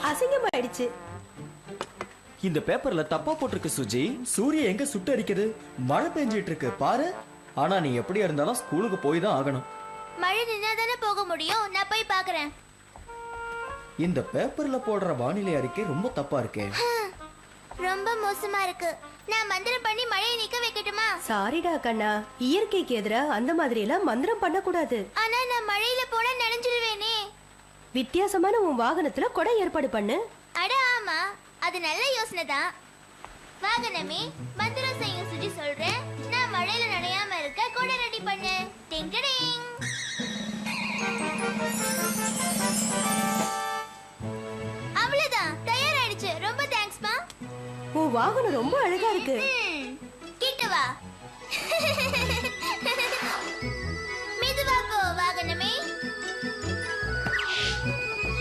அசிங்கமாயிடுச்சு. இந்த பேப்பர்ல தப்பா போட்டிருக்கு சுஜி. சூரிய எங்க சுட்டு அடிக்குது, மழை பெஞ்சிட்டு இருக்கு பாரு. ஆனா நீ எப்படியா இருந்தாலும் ஸ்கூலுக்கு போய் தான் ஆகணும். மழை நின்னா தானே போக முடியும். நான் போய் பாக்குறேன். இந்த பேப்பர்ல போடுற வானிலை அறிக்கை ரொம்ப தப்பா இருக்கே. ரொம்ப மோசமா இருக்கு. நான் மந்திரம் பண்ணி மழையை நிக்க வைக்கட்டுமா? சாரிடா கண்ணா, இயற்கைக்கு எதிரா அந்த மாதிரி எல்லாம் மந்திரம் பண்ண கூடாது. ஆனா நான் மழையில போனா நனைஞ்சிடுவேனே. வித்தியாசமான உன் வாகனத்துல கொடை ஏற்பாடு பண்ணு. அட ஆமா, அது நல்ல யோசனை தான். வாகனமே மந்திரம் செய்ய சுஜி சொல்றேன். நான் மழையில நனையாம இருக்க கொடை ரெடி பண்ணு. டிங் டிங். அவ்வளவுதான், தயாராயிடுச்சு. ரொம்ப தேங்க்ஸ்மா. உன் வாகனம் ரொம்ப அழகா இருக்கு.